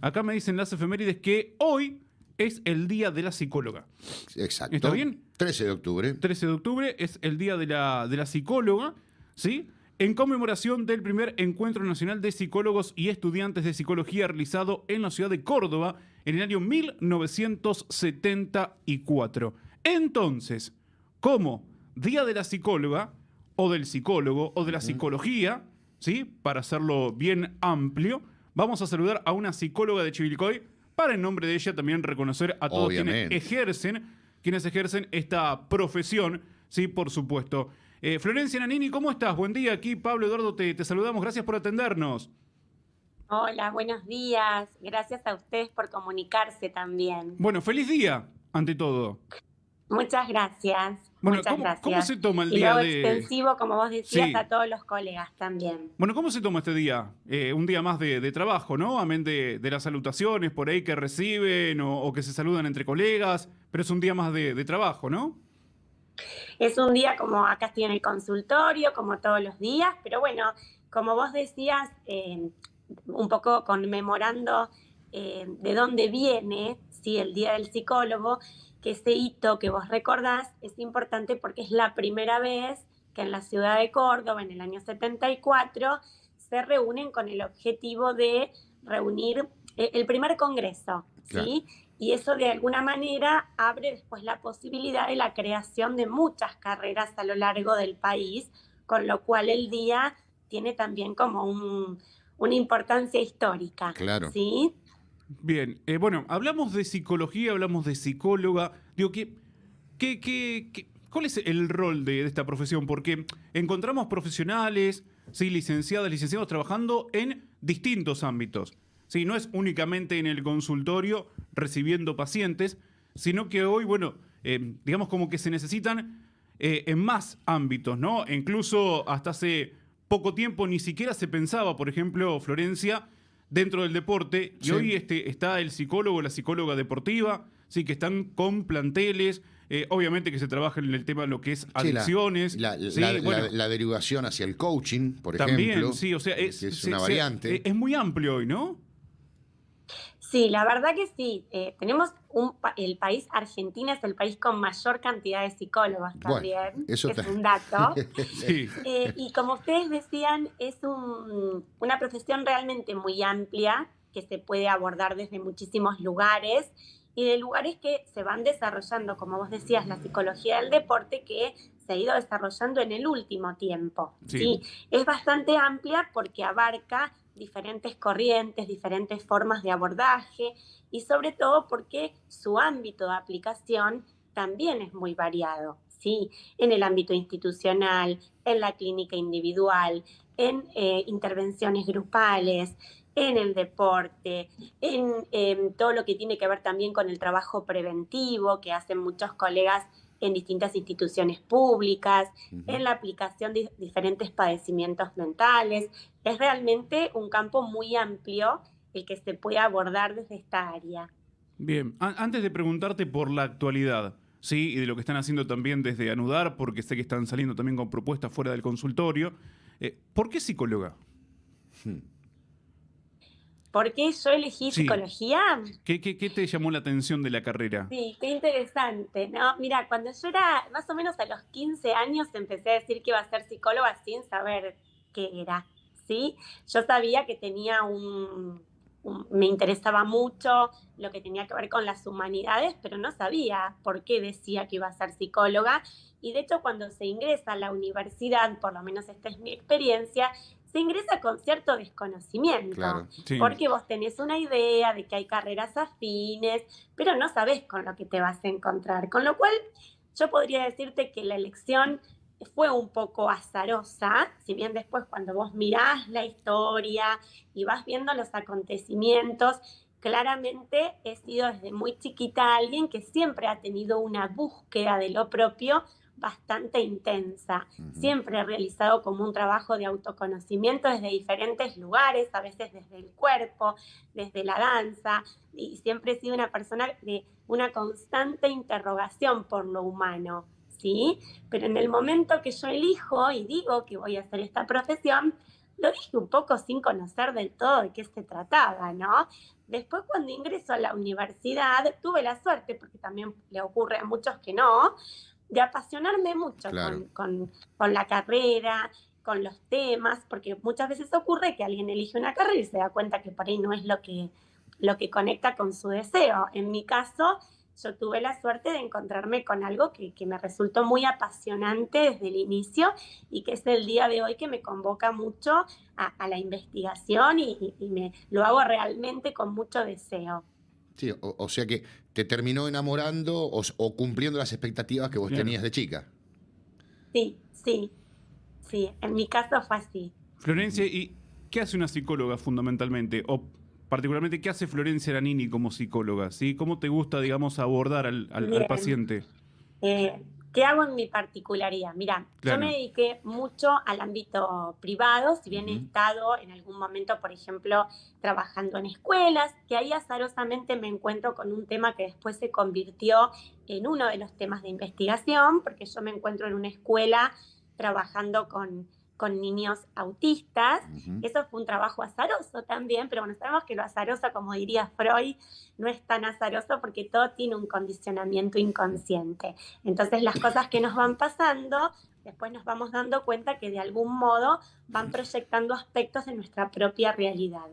acá me dicen las efemérides que hoy es el Día de la Psicóloga. Exacto. ¿Está bien? 13 de octubre. 13 de octubre es el Día de la Psicóloga, ¿sí? En conmemoración del primer Encuentro Nacional de Psicólogos y Estudiantes de Psicología realizado en la ciudad de Córdoba en el año 1974. Entonces, como Día de la Psicóloga, o del psicólogo, o de la psicología, ¿sí? Para hacerlo bien amplio, vamos a saludar a una psicóloga de Chivilcoy para, en nombre de ella, también reconocer a todos quienes ejercen esta profesión, ¿sí? Por supuesto. Florencia Nanini, ¿cómo estás? Buen día. Aquí Pablo Eduardo te saludamos. Gracias por atendernos. Hola, buenos días. Gracias a ustedes por comunicarse también. Bueno, feliz día, ante todo. Muchas gracias. Bueno, muchas gracias. ¿cómo se toma el y día luego de...? extensivo, como vos decías, Sí. a todos los colegas también. Bueno, ¿cómo se toma este día? Un día más de trabajo, ¿no? Amén de las salutaciones por ahí que reciben o que se saludan entre colegas, pero es un día más de trabajo, ¿no? Es un día como acá estoy en el consultorio, como todos los días, pero bueno, como vos decías, un poco conmemorando de dónde viene, ¿sí? El Día del Psicólogo, que ese hito que vos recordás es importante porque es la primera vez que en la ciudad de Córdoba, en el año 74, se reúnen con el objetivo de reunir el primer congreso, ¿sí? Claro. Y eso de alguna manera abre después la posibilidad de la creación de muchas carreras a lo largo del país, con lo cual el día tiene también como una importancia histórica. Claro. ¿Sí? Bien, bueno, hablamos de psicología, hablamos de psicóloga. Digo, ¿cuál es el rol de esta profesión? Porque encontramos profesionales, sí, licenciados trabajando en distintos ámbitos. Sí, no es únicamente en el consultorio recibiendo pacientes, sino que hoy, bueno, digamos como que se necesitan en más ámbitos, ¿no? Incluso hasta hace poco tiempo ni siquiera se pensaba, por ejemplo, Florencia, dentro del deporte, y Sí. hoy está el psicólogo, la psicóloga deportiva, sí, que están con planteles, obviamente que se trabaja en el tema de lo que es adicciones. Sí, la bueno, la derivación hacia el coaching, por también, ejemplo. sí, o sea, que es una variante. es muy amplio hoy, ¿no? Sí, la verdad que sí. Tenemos el país, Argentina es el país con mayor cantidad de psicólogos también, Bueno, eso es un dato. Sí. Y como ustedes decían, es una profesión realmente muy amplia que se puede abordar desde muchísimos lugares y de lugares que se van desarrollando, como vos decías, la psicología del deporte que se ha ido desarrollando en el último tiempo. Sí. ¿Sí? Es bastante amplia porque abarca diferentes corrientes, diferentes formas de abordaje y sobre todo porque su ámbito de aplicación también es muy variado, ¿sí? En el ámbito institucional, en la clínica individual, en intervenciones grupales, en el deporte, en todo lo que tiene que ver también con el trabajo preventivo que hacen muchos colegas en distintas instituciones públicas, en la aplicación de diferentes padecimientos mentales. Es realmente un campo muy amplio el que se puede abordar desde esta área. Bien, antes de preguntarte por la actualidad, sí, y de lo que están haciendo también desde Anudar, porque sé que están saliendo también con propuestas fuera del consultorio, ¿por qué psicóloga? ¿Por qué yo elegí Sí. psicología? ¿Qué te llamó la atención de la carrera? Sí, qué interesante, ¿no? Mira, cuando yo era más o menos a los 15 años empecé a decir que iba a ser psicóloga sin saber qué era, ¿sí? Yo sabía que tenía me interesaba mucho lo que tenía que ver con las humanidades, pero no sabía por qué decía que iba a ser psicóloga. Y de hecho, cuando se ingresa a la universidad, por lo menos esta es mi experiencia, se ingresa con cierto desconocimiento, Claro. Sí. porque vos tenés una idea de que hay carreras afines, pero no sabés con lo que te vas a encontrar. Con lo cual, yo podría decirte que la elección fue un poco azarosa, si bien después cuando vos mirás la historia y vas viendo los acontecimientos, claramente he sido desde muy chiquita alguien que siempre ha tenido una búsqueda de lo propio bastante intensa. Siempre he realizado como un trabajo de autoconocimiento desde diferentes lugares, a veces desde el cuerpo, desde la danza, y siempre he sido una persona de una constante interrogación por lo humano, ¿sí? Pero en el momento que yo elijo y digo que voy a hacer esta profesión, lo dije un poco sin conocer del todo de qué se trataba, ¿no? Después, cuando ingreso a la universidad, tuve la suerte, porque también le ocurre a muchos que no, de apasionarme mucho Claro. con la carrera, con los temas, porque muchas veces ocurre que alguien elige una carrera y se da cuenta que por ahí no es lo que conecta con su deseo. En mi caso, yo tuve la suerte de encontrarme con algo que me resultó muy apasionante desde el inicio y que es el día de hoy que me convoca mucho a la investigación y lo hago realmente con mucho deseo. Sí, o sea que te terminó enamorando o cumpliendo las expectativas que vos Claro. tenías de chica. Sí, sí, sí, en mi caso fue así. Florencia, ¿y qué hace una psicóloga fundamentalmente? O particularmente, ¿qué hace Florencia Nannini como psicóloga? ¿Sí? ¿Cómo te gusta, digamos, abordar al Bien. paciente? ¿Qué hago en mi particularidad? Mira, yo me Claro. dediqué mucho al ámbito privado, si bien he Ujú. estado en algún momento, por ejemplo, trabajando en escuelas, que ahí azarosamente me encuentro con un tema que después se convirtió en uno de los temas de investigación, porque yo me encuentro en una escuela trabajando con niños autistas. Ujú. Eso fue un trabajo azaroso también, pero bueno, sabemos que lo azaroso, como diría Freud, no es tan azaroso porque todo tiene un condicionamiento inconsciente. Entonces las cosas que nos van pasando, después nos vamos dando cuenta que de algún modo van proyectando aspectos de nuestra propia realidad.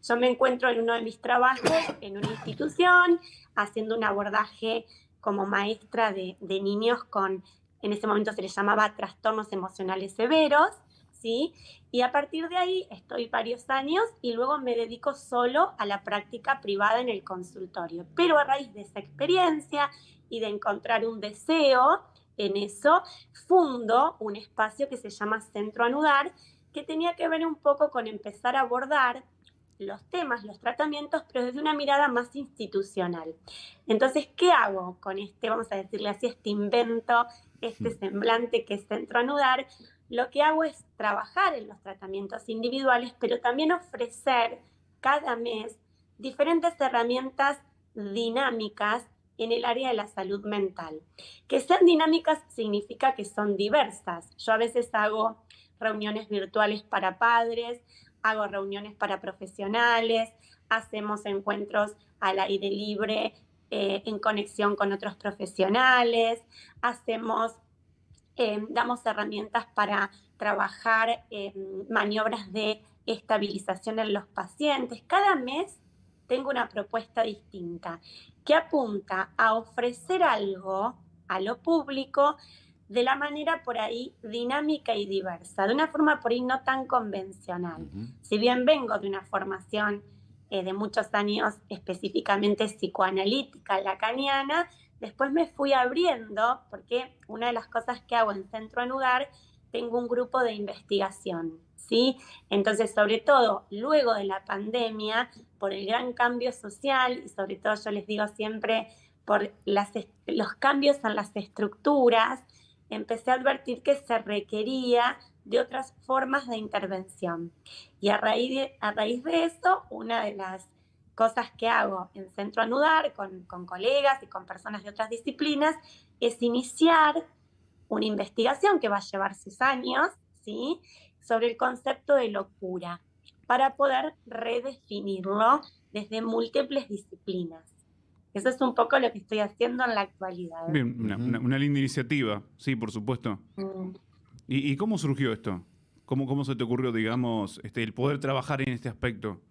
Yo me encuentro en uno de mis trabajos en una institución haciendo un abordaje como maestra de niños con, en ese momento se les llamaba trastornos emocionales severos, ¿sí? Y a partir de ahí estoy varios años y luego me dedico solo a la práctica privada en el consultorio. Pero a raíz de esa experiencia y de encontrar un deseo en eso, fundo un espacio que se llama Centro Anudar, que tenía que ver un poco con empezar a abordar los temas, los tratamientos, pero desde una mirada más institucional. Entonces, ¿qué hago con este, vamos a decirle así, este invento, este semblante que es Centro Anudar? Lo que hago es trabajar en los tratamientos individuales, pero también ofrecer cada mes diferentes herramientas dinámicas en el área de la salud mental. Que sean dinámicas significa que son diversas. Yo a veces hago reuniones virtuales para padres, hago reuniones para profesionales, hacemos encuentros al aire libre en conexión con otros profesionales, hacemos damos herramientas para trabajar maniobras de estabilización en los pacientes. Cada mes tengo una propuesta distinta que apunta a ofrecer algo a lo público de la manera por ahí dinámica y diversa, de una forma por ahí no tan convencional. Ujú. Si bien vengo de una formación de muchos años específicamente psicoanalítica lacaniana, después me fui abriendo, porque una de las cosas que hago en Centro Anudar, tengo un grupo de investigación, ¿sí? Entonces, sobre todo, luego de la pandemia, por el gran cambio social, y sobre todo yo les digo siempre, por los cambios en las estructuras, empecé a advertir que se requería de otras formas de intervención. Y a raíz de eso, una de las cosas que hago en Centro Anudar con colegas y con personas de otras disciplinas es iniciar una investigación que va a llevar sus años, ¿sí? Sobre el concepto de locura, para poder redefinirlo desde múltiples disciplinas. Eso es un poco lo que estoy haciendo en la actualidad. Bien, Ujú. una linda iniciativa, sí, por supuesto. Mm. ¿Y cómo surgió esto? ¿Cómo se te ocurrió, digamos, el poder trabajar en este aspecto?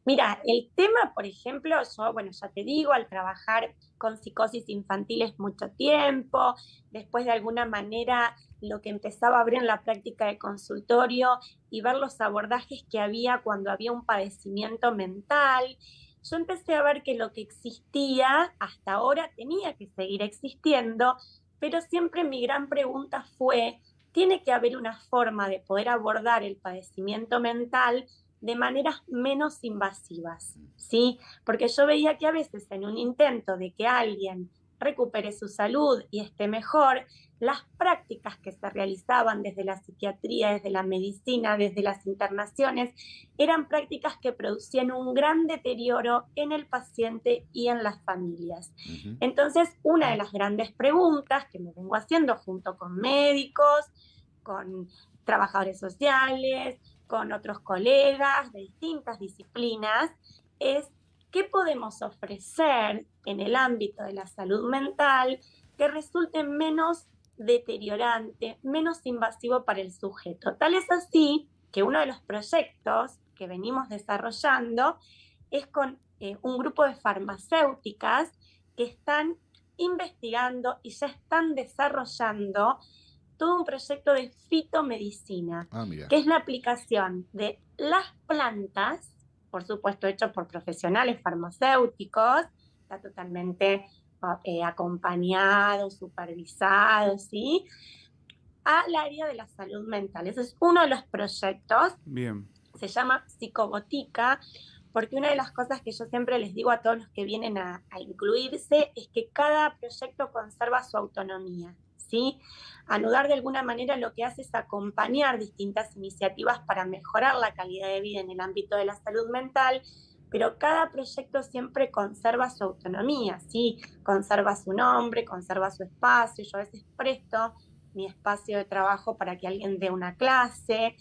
Mira, el tema, por ejemplo, yo, bueno, ya te digo, al trabajar con psicosis infantiles mucho tiempo, después de alguna manera lo que empezaba a abrir en la práctica de consultorio y ver los abordajes que había cuando había un padecimiento mental, yo empecé a ver que lo que existía hasta ahora tenía que seguir existiendo, pero siempre mi gran pregunta fue, ¿tiene que haber una forma de poder abordar el padecimiento mental de maneras menos invasivas, ¿sí? Porque yo veía que a veces en un intento de que alguien recupere su salud y esté mejor, las prácticas que se realizaban desde la psiquiatría, desde la medicina, desde las internaciones, eran prácticas que producían un gran deterioro en el paciente y en las familias. Ujú. Entonces, una de las grandes preguntas que me vengo haciendo junto con médicos, con trabajadores sociales, con otros colegas de distintas disciplinas, es qué podemos ofrecer en el ámbito de la salud mental que resulte menos deteriorante, menos invasivo para el sujeto. Tal es así que uno de los proyectos que venimos desarrollando es con un grupo de farmacéuticas que están investigando y ya están desarrollando todo un proyecto de fitomedicina, que es la aplicación de las plantas, por supuesto hecho por profesionales farmacéuticos, está totalmente acompañado, supervisado, ¿sí? Al área de la salud mental. Ese es uno de los proyectos. Bien. Se llama Psicobotica, porque una de las cosas que yo siempre les digo a todos los que vienen a incluirse es que cada proyecto conserva su autonomía, ¿sí? Anudar de alguna manera lo que hace es acompañar distintas iniciativas para mejorar la calidad de vida en el ámbito de la salud mental, pero cada proyecto siempre conserva su autonomía, ¿sí? Conserva su nombre, conserva su espacio. Yo a veces presto mi espacio de trabajo para que alguien dé una clase,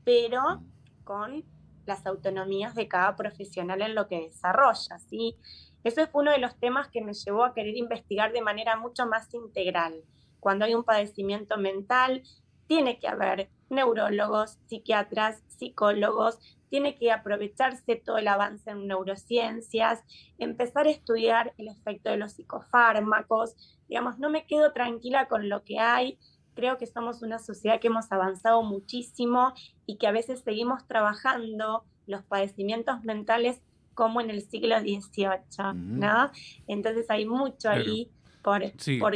pero con las autonomías de cada profesional en lo que desarrolla, ¿sí? Eso fue uno de los temas que me llevó a querer investigar de manera mucho más integral. Cuando hay un padecimiento mental, tiene que haber neurólogos, psiquiatras, psicólogos, tiene que aprovecharse todo el avance en neurociencias, empezar a estudiar el efecto de los psicofármacos. Digamos, no me quedo tranquila con lo que hay. Creo que somos una sociedad que hemos avanzado muchísimo y que a veces seguimos trabajando los padecimientos mentales como en el siglo XVIII, ¿no? Entonces hay mucho ahí por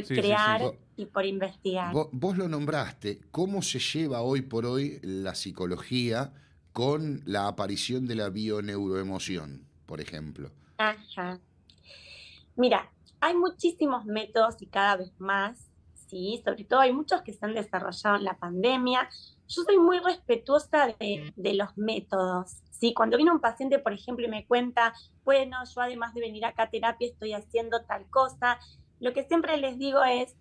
crear y por investigar. Vos lo nombraste. ¿Cómo se lleva hoy por hoy la psicología con la aparición de la bioneuroemoción, por ejemplo? Ajá. Mira, hay muchísimos métodos y cada vez más, ¿sí? Sobre todo hay muchos que se han desarrollado en la pandemia. Yo soy muy respetuosa de los métodos, ¿sí? Cuando viene un paciente, por ejemplo, y me cuenta, bueno, yo además de venir acá a terapia estoy haciendo tal cosa, lo que siempre les digo es,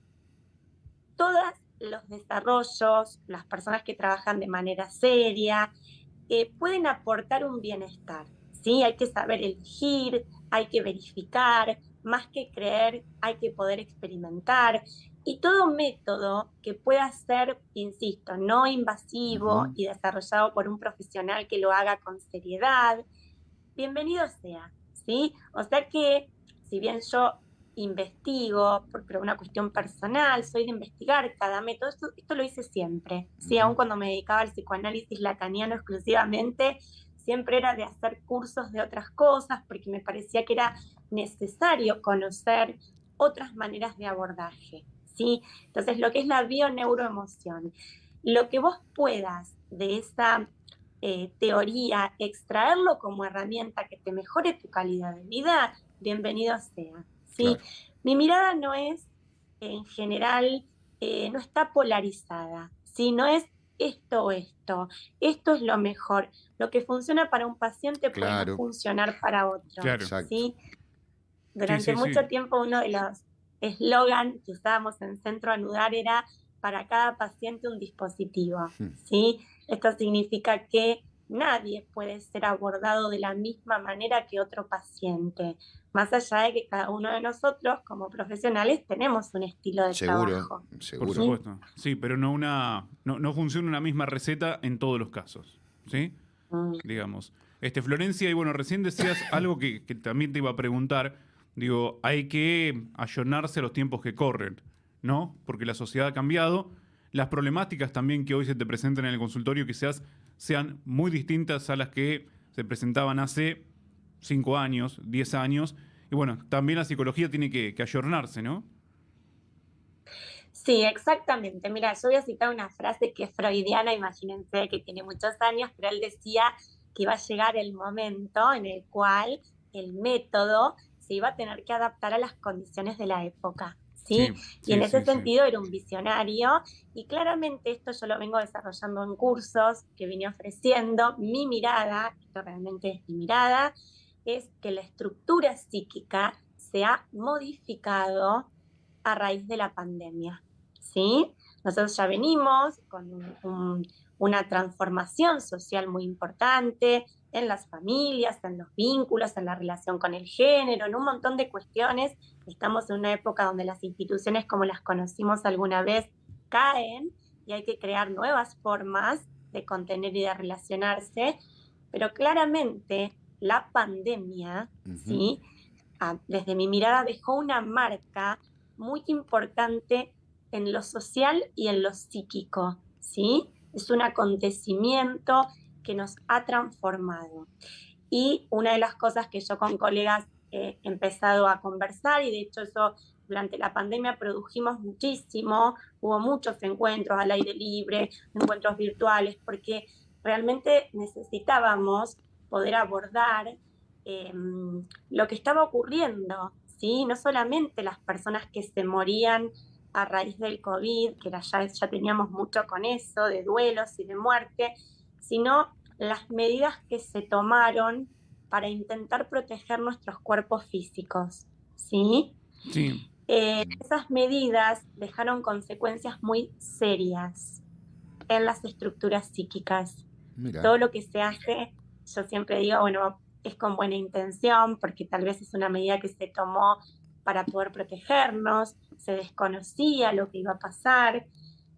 todos los desarrollos, las personas que trabajan de manera seria, pueden aportar un bienestar, ¿sí? Hay que saber elegir, hay que verificar, más que creer, hay que poder experimentar. Y todo método que pueda ser, insisto, no invasivo y desarrollado por un profesional que lo haga con seriedad, bienvenido sea, ¿sí? O sea que, si bien yo investigo por una cuestión personal, soy de investigar cada método, esto lo hice siempre, ¿sí? Aun cuando me dedicaba al psicoanálisis lacaniano exclusivamente, siempre era de hacer cursos de otras cosas, porque me parecía que era necesario conocer otras maneras de abordaje, ¿sí? Entonces, lo que es la bioneuroemoción, lo que vos puedas de esa teoría, extraerlo como herramienta que te mejore tu calidad de vida, bienvenido sea, ¿sí? Claro. Mi mirada no es, en general, no está polarizada, ¿sí? No es esto o esto es lo mejor. Lo que funciona para un paciente puede no funcionar para otro, ¿sí? Durante mucho tiempo uno de los eslogan que usábamos en Centro Anudar era para cada paciente un dispositivo, ¿sí? Esto significa que nadie puede ser abordado de la misma manera que otro paciente, más allá de que cada uno de nosotros como profesionales tenemos un estilo de trabajo. Por supuesto, sí, pero no funciona una misma receta en todos los casos, ¿sí? Digamos. Florencia, y bueno, recién decías algo que también te iba a preguntar. Digo, hay que ayornarse a los tiempos que corren, ¿no? Porque la sociedad ha cambiado. Las problemáticas también que hoy se te presentan en el consultorio quizás sean muy distintas a las que se presentaban hace 5 años, 10 años. Y bueno, también la psicología tiene que ayornarse, ¿no? Sí, exactamente. Mira, yo voy a citar una frase que es freudiana, imagínense que tiene muchos años, pero él decía que iba a llegar el momento en el cual el método se iba a tener que adaptar a las condiciones de la época, ¿sí? Y en ese sentido era un visionario, y claramente esto yo lo vengo desarrollando en cursos que vine ofreciendo. Mi mirada, esto realmente es mi mirada, es que la estructura psíquica se ha modificado a raíz de la pandemia, ¿sí? Nosotros ya venimos con una transformación social muy importante en las familias, en los vínculos, en la relación con el género, en un montón de cuestiones. Estamos en una época donde las instituciones como las conocimos alguna vez caen y hay que crear nuevas formas de contener y de relacionarse, pero claramente la pandemia, ¿sí? Desde mi mirada dejó una marca muy importante en lo social y en lo psíquico, ¿sí? Es un acontecimiento que nos ha transformado. Y una de las cosas que yo con colegas he empezado a conversar, y de hecho eso durante la pandemia produjimos muchísimo, hubo muchos encuentros al aire libre, encuentros virtuales, porque realmente necesitábamos poder abordar lo que estaba ocurriendo, ¿sí? No solamente las personas que se morían a raíz del COVID, que ya teníamos mucho con eso, de duelos y de muerte, sino las medidas que se tomaron para intentar proteger nuestros cuerpos físicos, ¿sí? Sí. Esas medidas dejaron consecuencias muy serias en las estructuras psíquicas. Mira. Todo lo que se hace, yo siempre digo, bueno, es con buena intención, porque tal vez es una medida que se tomó para poder protegernos, se desconocía lo que iba a pasar,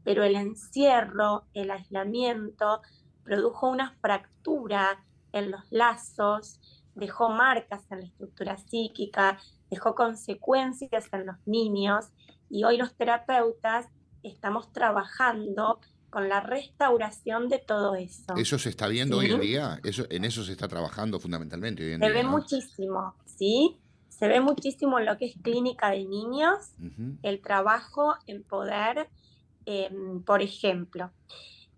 pero el encierro, el aislamiento, produjo una fractura en los lazos, dejó marcas en la estructura psíquica, dejó consecuencias en los niños, y hoy los terapeutas estamos trabajando con la restauración de todo eso. ¿Eso se está viendo ¿Sí? hoy en día? En eso se está trabajando fundamentalmente hoy en Se día, ve ¿no? muchísimo, ¿sí? Se ve muchísimo en lo que es clínica de niños, el trabajo en poder, por ejemplo,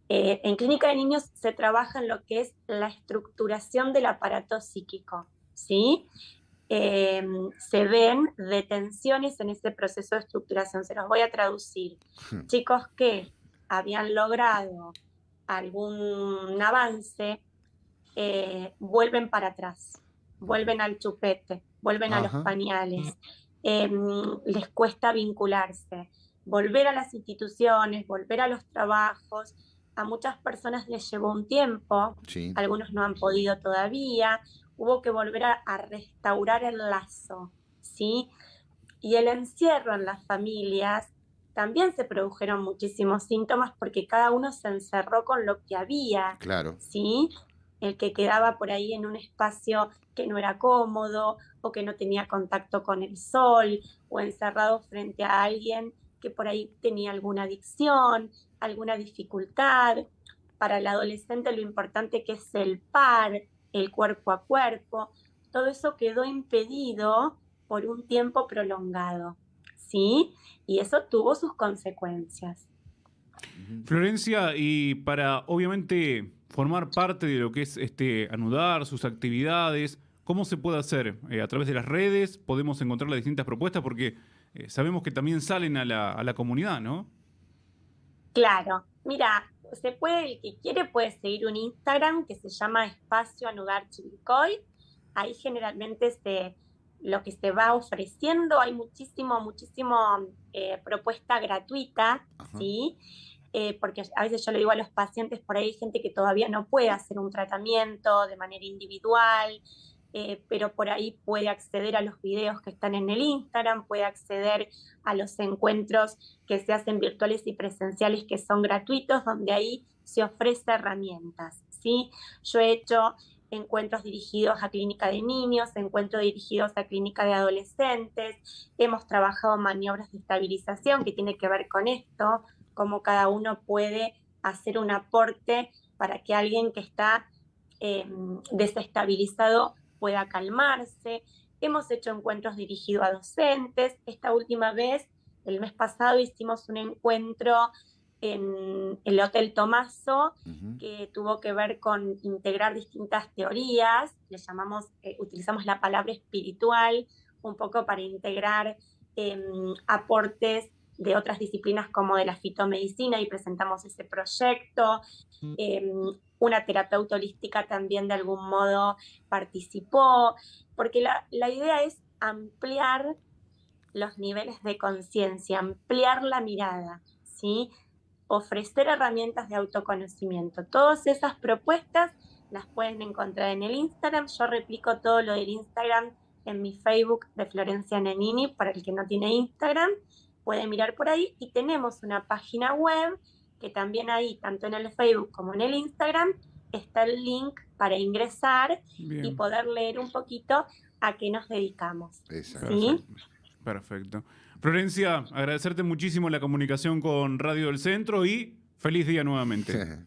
en clínica de niños se trabaja en lo que es la estructuración del aparato psíquico, ¿sí? Se ven detenciones en ese proceso de estructuración. Se los voy a traducir. Chicos que habían logrado algún avance, vuelven para atrás, vuelven al chupete, vuelven a los Ajá. pañales, les cuesta vincularse, volver a las instituciones, volver a los trabajos. A muchas personas les llevó un tiempo, Sí. algunos no han podido todavía, hubo que volver a restaurar el lazo, ¿sí? Y el encierro en las familias, también se produjeron muchísimos síntomas porque cada uno se encerró con lo que había, Claro. ¿sí? El que quedaba por ahí en un espacio que no era cómodo o que no tenía contacto con el sol o encerrado frente a alguien que por ahí tenía alguna adicción, alguna dificultad. Para el adolescente lo importante que es el par, el cuerpo a cuerpo, todo eso quedó impedido por un tiempo prolongado, ¿sí? Y eso tuvo sus consecuencias. Florencia, y para obviamente formar parte de lo que es Anudar, sus actividades, ¿cómo se puede hacer? ¿A través de las redes podemos encontrar las distintas propuestas? Porque sabemos que también salen a la comunidad, ¿no? Claro, mira, el que quiere puede seguir un Instagram que se llama Espacio Anudar Chivilcoy. Ahí generalmente lo que se va ofreciendo, hay muchísimo propuesta gratuita, Ajá. ¿sí? Porque a veces yo le digo a los pacientes, por ahí hay gente que todavía no puede hacer un tratamiento de manera individual, pero por ahí puede acceder a los videos que están en el Instagram, puede acceder a los encuentros que se hacen virtuales y presenciales que son gratuitos, donde ahí se ofrece herramientas, ¿sí? Yo he hecho encuentros dirigidos a clínica de niños, encuentros dirigidos a clínica de adolescentes, hemos trabajado maniobras de estabilización que tiene que ver con esto, cómo cada uno puede hacer un aporte para que alguien que está desestabilizado pueda calmarse. Hemos hecho encuentros dirigidos a docentes. Esta última vez, el mes pasado, hicimos un encuentro en el Hotel Tomaso, que tuvo que ver con integrar distintas teorías. Utilizamos la palabra espiritual un poco para integrar aportes de otras disciplinas como de la fitomedicina, y presentamos ese proyecto. Una terapeuta holística también de algún modo participó, porque la idea es ampliar los niveles de conciencia, ampliar la mirada, ¿sí? ofrecer herramientas de autoconocimiento. Todas esas propuestas las pueden encontrar en el Instagram. Yo replico todo lo del Instagram en mi Facebook de Florencia Nanini. Para el que no tiene Instagram, puede mirar por ahí. Y tenemos una página web que también ahí, tanto en el Facebook como en el Instagram, está el link para ingresar Bien. y poder leer un poquito a qué nos dedicamos. Exacto. ¿Sí? Perfecto. Florencia, agradecerte muchísimo la comunicación con Radio del Centro y feliz día nuevamente.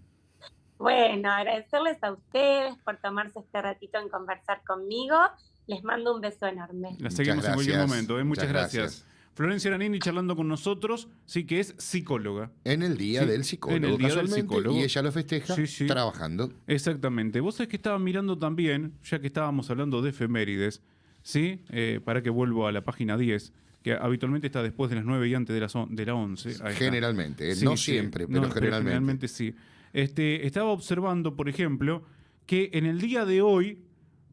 Bueno, agradecerles a ustedes por tomarse este ratito en conversar conmigo. Les mando un beso enorme. La seguimos en cualquier gracias. momento. Muchas Muchas gracias. gracias. Florencia Nanini charlando con nosotros, sí que es psicóloga. En el Día Sí, del Psicólogo, en el Día del casualmente, Psicólogo. y ella lo festeja Sí, sí. trabajando. Exactamente. Vos sabés que estaba mirando también, ya que estábamos hablando de efemérides, ¿sí? Para que vuelvo a la página 10, que habitualmente está después de las 9 y antes de la 11. Ahí está. Generalmente, Sí, no sí. siempre, No, pero generalmente. sí. Estaba observando, por ejemplo, que en el día de hoy,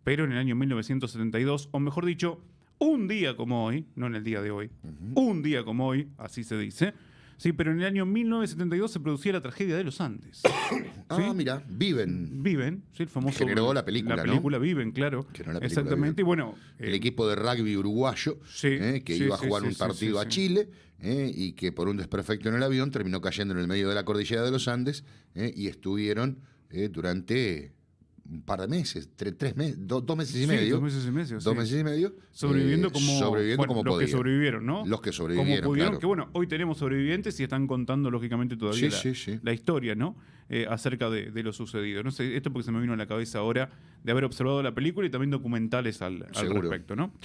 pero en el año 1972, o mejor dicho, un día como hoy, no en el día de hoy, un día como hoy, así se dice, sí, pero en el año 1972 se producía la tragedia de los Andes. Ah, mira, Viven. Viven, sí, el famoso. Generó la película, La ¿no? película Viven, claro. Generó la película Exactamente. Y bueno. El equipo de rugby uruguayo, Sí, que sí, iba a sí, jugar sí, un sí, partido sí, a sí. Chile, y que por un desperfecto en el avión terminó cayendo en el medio de la cordillera de los Andes, y estuvieron durante un par de meses, 3 meses, 2 meses y Sí, medio. 2 meses y medio. 2 sí. meses y medio. Sobreviviendo como, sobreviviendo bueno, como los que podían. sobrevivieron, ¿no? Los que sobrevivieron, Como pudieron, claro. que bueno, hoy tenemos sobrevivientes y están contando lógicamente todavía Sí. la historia, ¿no? Acerca de lo sucedido. No sé, esto porque se me vino a la cabeza ahora de haber observado la película y también documentales al Seguro. respecto, ¿no?